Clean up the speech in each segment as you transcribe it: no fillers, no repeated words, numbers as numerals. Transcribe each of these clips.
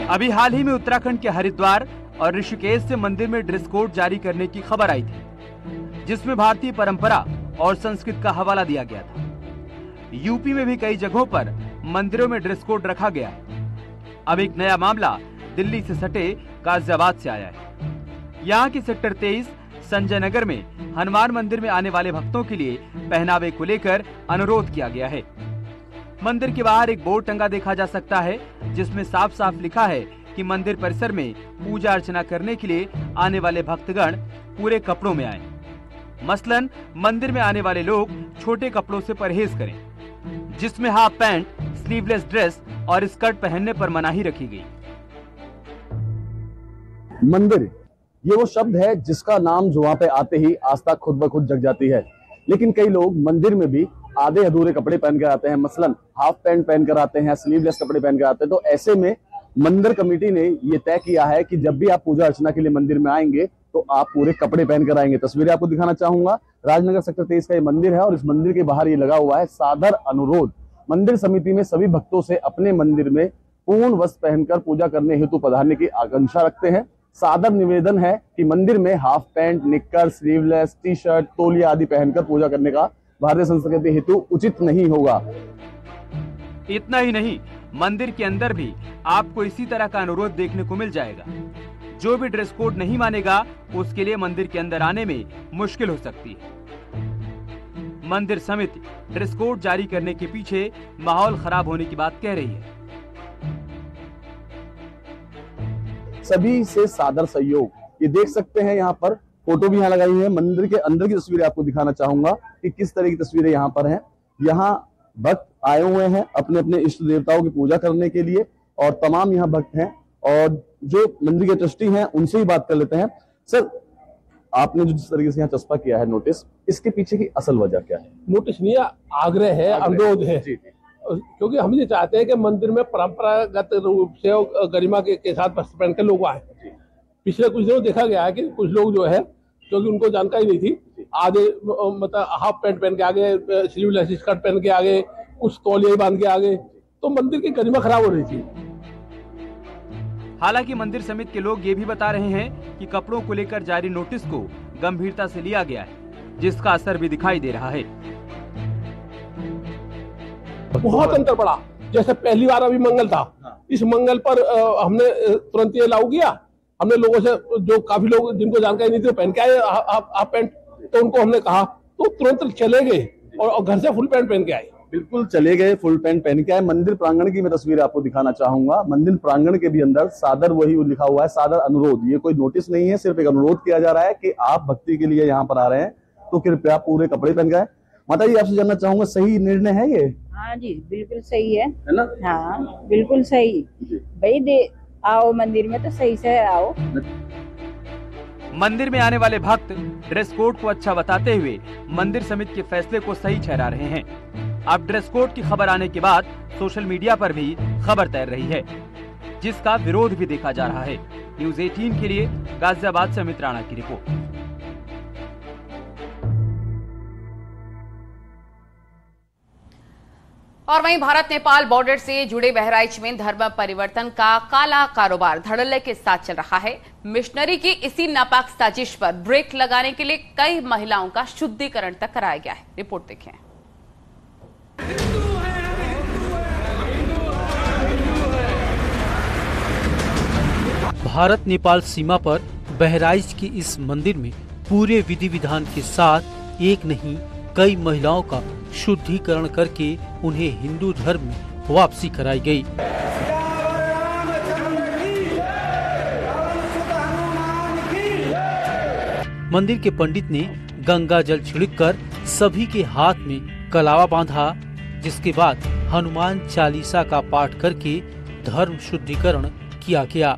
अभी हाल ही में उत्तराखंड के हरिद्वार और ऋषिकेश से मंदिर में ड्रेस कोड जारी करने की खबर आई थी, जिसमें भारतीय परंपरा और संस्कृत का हवाला दिया गया था। यूपी में भी कई जगहों पर मंदिरों में ड्रेस कोड रखा गया है। अब एक नया मामला दिल्ली से सटे गाजियाबाद से आया है। यहाँ की सेक्टर 23 संजय नगर में हनुमान मंदिर में आने वाले भक्तों के लिए पहनावे को लेकर अनुरोध किया गया है। मंदिर के बाहर एक बोर्ड टंगा देखा जा सकता है, जिसमें साफ साफ लिखा है कि मंदिर परिसर में पूजा अर्चना करने के लिए आने वाले भक्तगण पूरे कपड़ों में आएं। मसलन मंदिर में आने वाले लोग छोटे कपड़ों से परहेज करें, जिसमें हाफ पैंट, स्लीवलेस ड्रेस और स्कर्ट पहनने पर मनाही रखी गई। मंदिर ये वो शब्द है जिसका नाम जो वहां पे आते ही आस्था खुद ब खुद जग जाती है, लेकिन कई लोग मंदिर में भी आधे अधूरे कपड़े पहन कर आते हैं, मसलन हाफ पैंट पहन कर आते हैं, स्लीवलेस कपड़े पहन कर आते हैं। तो ऐसे में मंदिर कमेटी ने ये तय किया है कि जब भी आप पूजा अर्चना के लिए मंदिर में आएंगे तो आप पूरे कपड़े पहन कर आएंगे। तस्वीरें आपको दिखाना चाहूंगा। राजनगर सेक्टर 23 का ये मंदिर है और इस मंदिर के बाहर ये लगा हुआ है सादर अनुरोध। मंदिर समिति में सभी भक्तों से अपने मंदिर में पूर्ण वस्त्र पहनकर पूजा करने हेतु पधारने की आकांक्षा रखते हैं। सादर निवेदन है कि मंदिर में हाफ पैंट, निक्कर, स्लीवलेस, टी शर्ट, तौलिया आदि पहनकर पूजा करने का भारतीय संस्कृति हेतु उचित नहीं होगा। इतना ही नहीं, मंदिर के अंदर भी आपको इसी तरह का अनुरोध देखने को मिल जाएगा। जो भी ड्रेस कोड नहीं मानेगा उसके लिए मंदिर के अंदर आने में मुश्किल हो सकती है। मंदिर समिति ड्रेस कोड जारी करने के पीछे माहौल खराब होने की बात कह रही है। सभी से सादर सहयोग। ये देख सकते हैं, यहाँ पर फोटो भी यहाँ लगाई हुई है। मंदिर के अंदर की तस्वीरें आपको दिखाना चाहूंगा कि किस तरह की तस्वीरें यहाँ पर हैं। यहाँ भक्त आए हुए हैं अपने अपने इष्ट देवताओं की पूजा करने के लिए और तमाम यहाँ भक्त हैं और जो मंदिर के ट्रस्टी हैं उनसे ही बात कर लेते हैं। सर, आपने जो जिस तरीके से यहाँ चस्पा किया है नोटिस, इसके पीछे की असल वजह क्या है? नोटिस नहीं है, आग्रह है, अनुरोध है। क्योंकि हम ये चाहते हैं कि मंदिर में परंपरागत रूप से गरिमा के साथ वस्त्र पहन के लोग आए। पिछले कुछ दिनों देखा गया है कि कुछ लोग जो है, क्योंकि उनको जानकारी नहीं थी, आधे मतलब हाफ पैंट पहन के आ गए, स्लीवलेस स्कर्ट पहन के आ गए, कुछ तौलिया बांध के आ गए, तो मंदिर की गरिमा खराब हो रही थी। हालांकि मंदिर समिति के लोग ये भी बता रहे हैं कि कपड़ों को लेकर जारी नोटिस को गंभीरता से लिया गया है, जिसका असर भी दिखाई दे रहा है। बहुत अंतर पड़ा। जैसे पहली बार अभी मंगल था, इस मंगल पर हमने तुरंत ये लागू किया। हमने लोगों से, जो काफी लोग जिनको जानकारी नहीं थी, पहन के आए हाफ पैंट, तो उनको हमने कहा तो तुरंत चले गए और घर से फुल पैंट पहन के आए। बिल्कुल चले गए, फुल पैंट पहन के आए। मंदिर प्रांगण की मैं तस्वीर आपको दिखाना चाहूंगा। मंदिर प्रांगण के भी अंदर सादर वही लिखा हुआ है, सादर अनुरोध। ये कोई नोटिस नहीं है, सिर्फ एक अनुरोध किया जा रहा है कि आप भक्ति के लिए यहाँ पर आ रहे हैं तो कृपया पूरे कपड़े पहन गए। माता जी, आपसे जानना चाहूंगा, सही निर्णय है ये? हाँ जी, बिल्कुल सही है ना? हाँ, बिल्कुल सही भाई। आओ मंदिर में तो सही से आओ। मंदिर में आने वाले भक्त ड्रेस कोड को अच्छा बताते हुए मंदिर समिति के फैसले को सही ठहरा रहे हैं। अब ड्रेस कोड की खबर आने के बाद सोशल मीडिया पर भी खबर तैर रही है, जिसका विरोध भी देखा जा रहा है। न्यूज़ 18 के लिए गाजियाबाद से अमित राणा की रिपोर्ट। और वहीं भारत नेपाल बॉर्डर से जुड़े बहराइच में धर्म परिवर्तन का काला कारोबार धड़ल्ले के साथ चल रहा है। मिशनरी की इसी नापाक साजिश पर ब्रेक लगाने के लिए कई महिलाओं का शुद्धिकरण तक कराया गया है। रिपोर्ट देखें। भारत नेपाल सीमा पर बहराइच के इस मंदिर में पूरे विधि विधान के साथ एक नहीं कई महिलाओं का शुद्धिकरण करके उन्हें हिंदू धर्म में वापसी कराई गई। मंदिर के पंडित ने गंगा जल छिड़ककर सभी के हाथ में कलावा बांधा, जिसके बाद हनुमान चालीसा का पाठ करके धर्म शुद्धिकरण किया गया।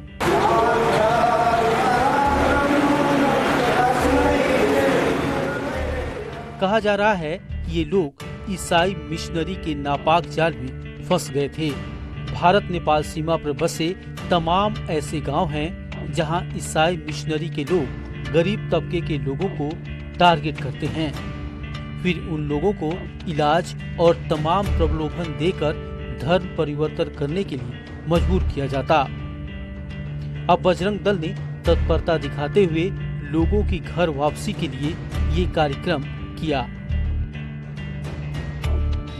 कहा जा रहा है कि ये लोग ईसाई मिशनरी के नापाक जाल में फंस गए थे। भारत नेपाल सीमा पर बसे तमाम ऐसे गांव हैं जहां ईसाई मिशनरी के लोग गरीब तबके के लोगों को टारगेट करते हैं, फिर उन लोगों को इलाज और तमाम प्रलोभन देकर धर्म परिवर्तन करने के लिए मजबूर किया जाता। अब बजरंग दल ने तत्परता दिखाते हुए लोगों की घर वापसी के लिए ये कार्यक्रम किया।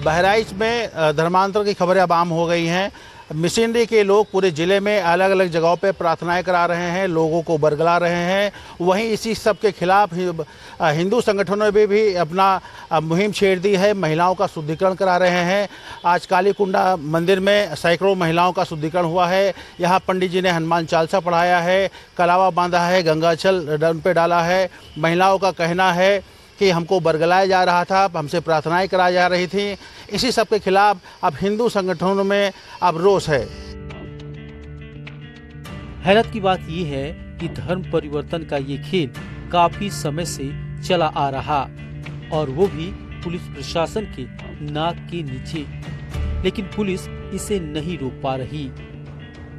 बहराइच में धर्मांतर की खबरें अब आम हो गई हैं। मिशनरी के लोग पूरे ज़िले में अलग अलग जगहों पे प्रार्थनाएं करा रहे हैं, लोगों को बरगला रहे हैं। वहीं इसी सब के खिलाफ हिंदू संगठनों ने भी अपना मुहिम छेड़ दी है, महिलाओं का शुद्धिकरण करा रहे हैं। आज कालीकुंडा मंदिर में सैकड़ों महिलाओं का शुद्धिकरण हुआ है। यहाँ पंडित जी ने हनुमान चालीसा पढ़ाया है, कलावा बांधा है, गंगाजल उन पे डाला है। महिलाओं का कहना है कि हमको बरगलाया जा रहा था, हमसे प्रार्थनाएं कराई जा रही थी। इसी सब के खिलाफ अब हिंदू संगठनों में अब रोष है। हैरत की बात ये है कि धर्म परिवर्तन का ये खेल काफी समय से चला आ रहा, और वो भी पुलिस प्रशासन के नाक के नीचे, लेकिन पुलिस इसे नहीं रोक पा रही।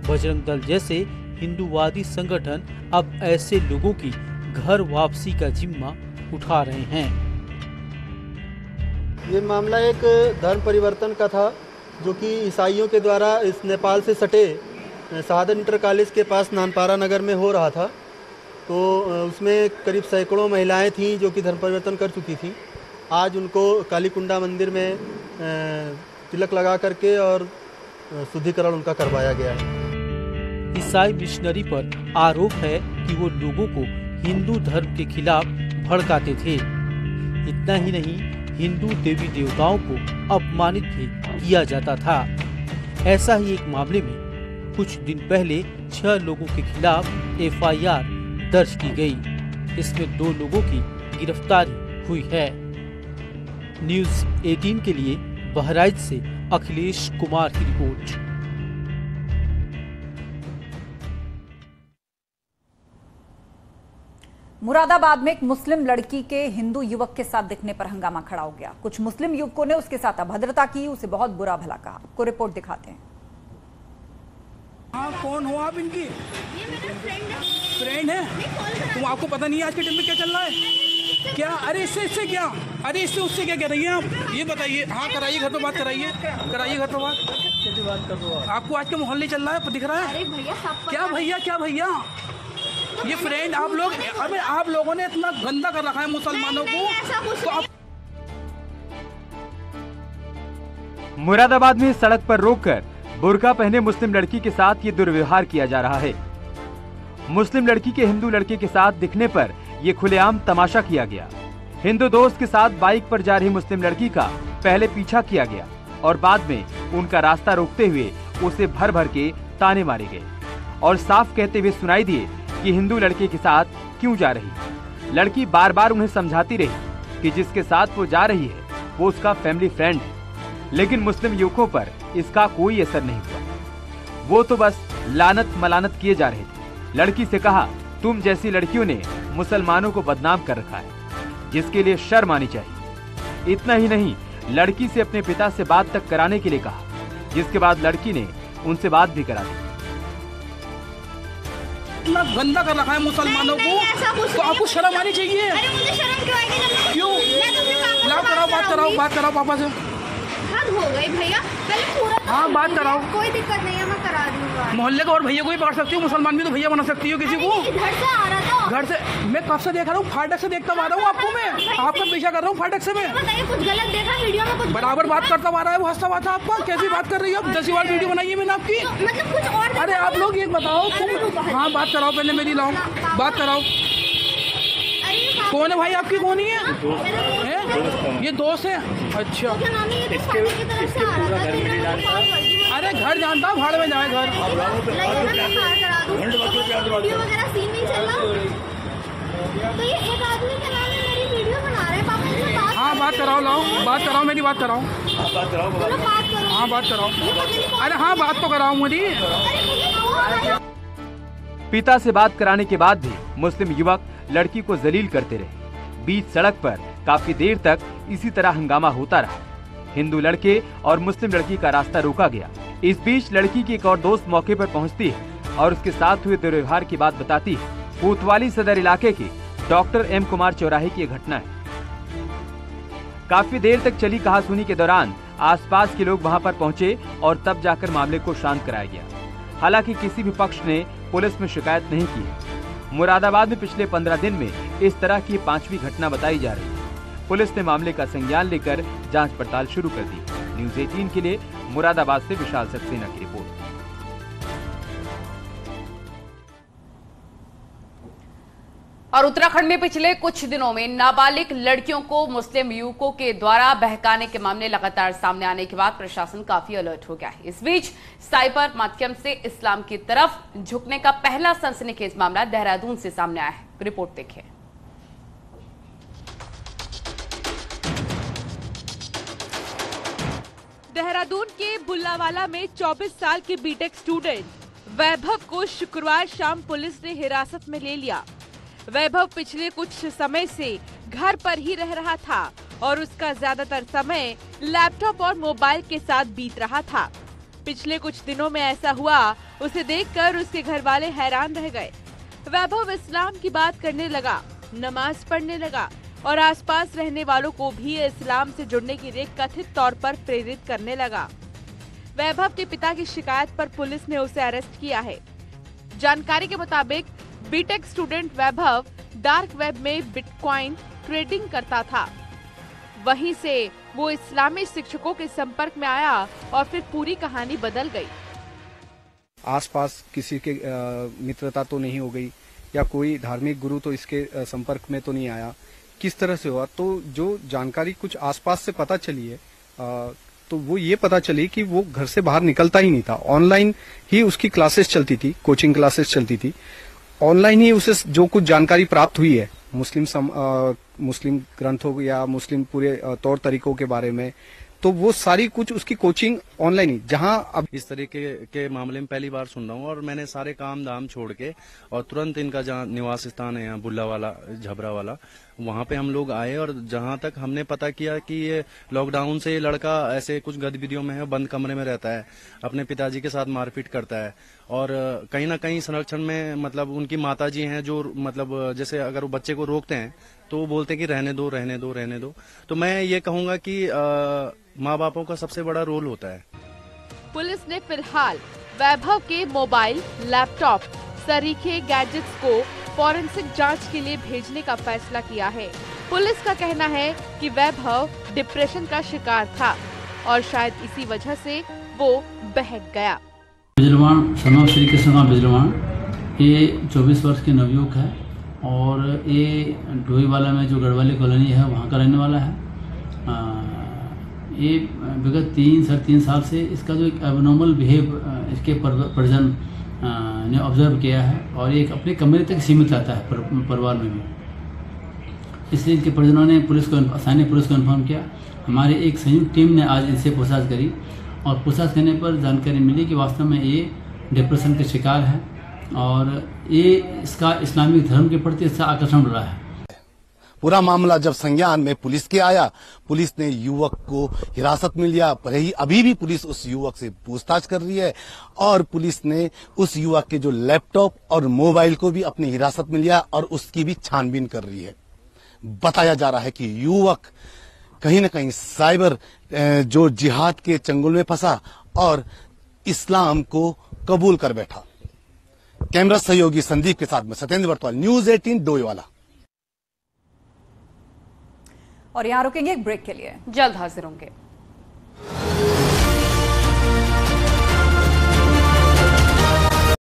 बजरंग दल जैसे हिंदूवादी संगठन अब ऐसे लोगों की घर वापसी का जिम्मा उठा रहे हैं। ये मामला एक धर्म परिवर्तन का था, जो कि ईसाइयों के द्वारा इस नेपाल से सटे शहादत इंटर कॉलेज के पास नानपारा नगर में हो रहा था। तो उसमें करीब सैकड़ों महिलाएं थीं जो कि धर्म परिवर्तन कर चुकी थीं। आज उनको कालीकुंडा मंदिर में तिलक लगा करके और शुद्धिकरण उनका करवाया गया है। ईसाई मिशनरी पर आरोप है कि वो लोगों को हिंदू धर्म के खिलाफ भड़काते थे। इतना ही नहीं, हिंदू देवी देवताओं को अपमानित भी किया जाता था। ऐसा ही एक मामले में कुछ दिन पहले 6 लोगों के खिलाफ FIR दर्ज की गई। इसमें 2 लोगों की गिरफ्तारी हुई है। न्यूज़ 18 के लिए बहराइच से अखिलेश कुमार की रिपोर्ट। मुरादाबाद में एक मुस्लिम लड़की के हिंदू युवक के साथ दिखने पर हंगामा खड़ा हो गया। कुछ मुस्लिम युवकों ने उसके साथ अभद्रता की, उसे बहुत बुरा भला कहा। आपको रिपोर्ट दिखाते हैं। हाँ, कौन हो आप इनकी? ये मेरा फ्रेंड है। तो आपको पता नहीं है आज के टाइम में क्या चल रहा है? क्या? अरे इससे क्या? अरे इससे उससे क्या कह रही हैं आप? ये बताइए। हाँ, कराइए, घर पे बात कराइए, कराइए घर पे बात। कैसे बात कर रहे हो? आपको आज का माहौल नहीं चल रहा है, दिख रहा है? अरे भैया, क्या भैया, क्या भैया? ये फ्रेंड आप लोग, अबे आप लोगों ने इतना गंदा कर रखा है मुसलमानों को। तो आप मुरादाबाद में सड़क पर रोककर बुर्का पहने मुस्लिम लड़की के साथ ये दुर्व्यवहार किया जा रहा है। मुस्लिम लड़की के हिंदू लड़के के साथ दिखने पर ये खुलेआम तमाशा किया गया। हिंदू दोस्त के साथ बाइक पर जा रही मुस्लिम लड़की का पहले पीछा किया गया और बाद में उनका रास्ता रोकते हुए उसे भर भर के ताने मारे गए और साफ कहते हुए सुनाई दिए कि हिंदू लड़के के साथ क्यों जा रही। लड़की बार बार उन्हें समझाती रही कि जिसके साथ वो जा रही है वो उसका फैमिली फ्रेंड है, लेकिन मुस्लिम युवकों पर इसका कोई असर नहीं हुआ। वो तो बस लानत मलानत किए जा रहे थे। लड़की से कहा, तुम जैसी लड़कियों ने मुसलमानों को बदनाम कर रखा है, जिसके लिए शर्म आनी चाहिए। इतना ही नहीं, लड़की से अपने पिता से बात तक कराने के लिए कहा, जिसके बाद लड़की ने उनसे बात भी करा दी। इतना गंदा कर रखा है मुसलमानों को, तो आपको शर्म आनी चाहिए। अरे मुझे शर्म क्यों आएगी जब मैं क्यों? मैं बात कराओ पापा से। हद हो गई भैया, पहले पूरा हाँ, बात कराओ। कोई दिक्कत नहीं है, मैं करा दूंगा। मोहल्ले का और भैया को भी पकड़ सकती हो, मुसलमान भी तो भैया बना सकती हो किसी को। घर से आ रहा था। घर से मैं कब से देख रहा हूँ, फाटक से देखता आ रहा हूँ आपको। मैं आपका पीछा कर रहा हूँ फाटक से। मैं बताइए, कुछ गलत देखा वीडियो में? कुछ बराबर बात करता आ रहा है, वो हंसता हुआ था आपका। कैसी बात कर रही है आप? 10 बार वीडियो बनाई है मैंने आपकी। मतलब कुछ और? अरे आप लोग ये बताओ तुम। हाँ, बात कराओ पहले मेरी, लाओ बात कराओ। कौन है भाई आपकी? कौन ही है? ये दोस्त है। अच्छा, अरे घर जानता, भाड़ में जाए घर। हाँ, बात कराओ, लाओ बात कराओ, मेरी बात कराओ। हाँ, बात कराओ। अरे हाँ, बात तो कराओ मेरी। पिता से बात कराने के बाद भी मुस्लिम युवक लड़की को जलील करते रहे। बीच सड़क पर काफी देर तक इसी तरह हंगामा होता रहा। हिंदू लड़के और मुस्लिम लड़की का रास्ता रोका गया। इस बीच लड़की की एक और दोस्त मौके पर पहुंचती है और उसके साथ हुए दुर्व्यवहार की बात बताती है। कोतवाली सदर इलाके के डॉक्टर M कुमार चौराहे की घटना है। काफी देर तक चली कहासुनी के दौरान आसपास के लोग वहां पर पहुंचे और तब जाकर मामले को शांत कराया गया। हालांकि किसी भी पक्ष ने पुलिस में शिकायत नहीं की है। मुरादाबाद में पिछले 15 दिन में इस तरह की 5वीं घटना बताई जा रही है। पुलिस ने मामले का संज्ञान लेकर जांच पड़ताल शुरू कर दी। न्यूज़ 18 के लिए मुरादाबाद से विशाल सक्सेना की रिपोर्ट। और उत्तराखंड में पिछले कुछ दिनों में नाबालिग लड़कियों को मुस्लिम युवकों के द्वारा बहकाने के मामले लगातार सामने आने के बाद प्रशासन काफी अलर्ट हो गया है। इस बीच साइबर माध्यम से इस्लाम की तरफ झुकने का पहला सनसनीखेज मामला देहरादून से सामने आया है। रिपोर्ट देखिए। देहरादून के बुल्लावाला में 24 साल के बीटेक स्टूडेंट वैभव को शुक्रवार शाम पुलिस ने हिरासत में ले लिया। वैभव पिछले कुछ समय से घर पर ही रह रहा था और उसका ज्यादातर समय लैपटॉप और मोबाइल के साथ बीत रहा था। पिछले कुछ दिनों में ऐसा हुआ, उसे देखकर उसके घर वाले हैरान रह गए। वैभव इस्लाम की बात करने लगा, नमाज पढ़ने लगा और आसपास रहने वालों को भी इस्लाम से जुड़ने के लिए कथित तौर पर प्रेरित करने लगा। वैभव के पिता की शिकायत पर पुलिस ने उसे अरेस्ट किया है। जानकारी के मुताबिक बीटेक स्टूडेंट वैभव डार्क वेब में बिटकॉइन ट्रेडिंग करता था। वहीं से वो इस्लामी शिक्षकों के संपर्क में आया और फिर पूरी कहानी बदल गई। आसपास किसी के मित्रता तो नहीं हो गई या कोई धार्मिक गुरु तो इसके संपर्क में तो नहीं आया, किस तरह से हुआ? तो जो जानकारी कुछ आसपास से पता चली है तो वो ये पता चली कि वो घर से बाहर निकलता ही नहीं था। ऑनलाइन ही उसकी क्लासेस चलती थी, कोचिंग क्लासेस चलती थी। ऑनलाइन ही उसे जो कुछ जानकारी प्राप्त हुई है मुस्लिम ग्रंथों या मुस्लिम पूरे तौर तरीकों के बारे में, तो वो सारी कुछ उसकी कोचिंग ऑनलाइन ही। जहां अब इस तरीके के मामले में पहली बार सुन रहा हूँ और मैंने सारे काम धाम छोड़ के और तुरंत इनका जहाँ निवास स्थान है यहाँ बुल्ला वाला झबरा वाला, वहाँ पे हम लोग आए और जहाँ तक हमने पता किया कि ये लॉकडाउन से ये लड़का ऐसे कुछ गतिविधियों में है, बंद कमरे में रहता है, अपने पिताजी के साथ मारपीट करता है और कहीं ना कहीं संरक्षण में मतलब उनकी माताजी हैं जो मतलब जैसे अगर वो बच्चे को रोकते हैं तो वो बोलते हैं कि रहने दो रहने दो रहने दो। तो मैं ये कहूँगा कि माँ बापों का सबसे बड़ा रोल होता है। पुलिस ने फिलहाल वैभव के मोबाइल, लैपटॉप, सरीखे गैजेट्स को फॉरेंसिक जांच के लिए भेजने का फैसला किया है। पुलिस का कहना है कि वैभव डिप्रेशन का शिकार था और शायद इसी वजह से वो बहक गया। बिजलवान सनौ श्री कृष्ण बिजलवान, ये 24 वर्ष के नवयुवक है और ये डोईवाला में जो गढ़वाली कॉलोनी है वहाँ का रहने वाला है। ये विगत 3-3.5 साल से इसका जो एक एबनॉर्मल बिहेव इसके परिजन ने ऑब्जर्व किया है और ये अपने कमरे तक सीमित रहता है परिवार में भी। इसलिए इनके परिजनों ने स्थानीय पुलिस को इन्फॉर्म किया। हमारी एक संयुक्त टीम ने आज इनसे पूछताछ करी और पूछताछ करने पर जानकारी मिली कि वास्तव में ये डिप्रेशन के शिकार है और ये इसका इस्लामिक धर्म के प्रति इसका आकर्षण रहा है। पूरा मामला जब संज्ञान में पुलिस के आया, पुलिस ने युवक को हिरासत में लिया। पर ही अभी भी पुलिस उस युवक से पूछताछ कर रही है और पुलिस ने उस युवक के जो लैपटॉप और मोबाइल को भी अपनी हिरासत में लिया और उसकी भी छानबीन कर रही है। बताया जा रहा है कि युवक कहीं न कहीं साइबर जो जिहाद के चंगुल में फंसा और इस्लाम को कबूल कर बैठा। कैमरा सहयोगी संदीप के साथ में सत्येंद्र बर्तवाल, न्यूज़ 18 डोईवाला। और यहाँ रुकेंगे एक ब्रेक के लिए, जल्द हाजिर होंगे।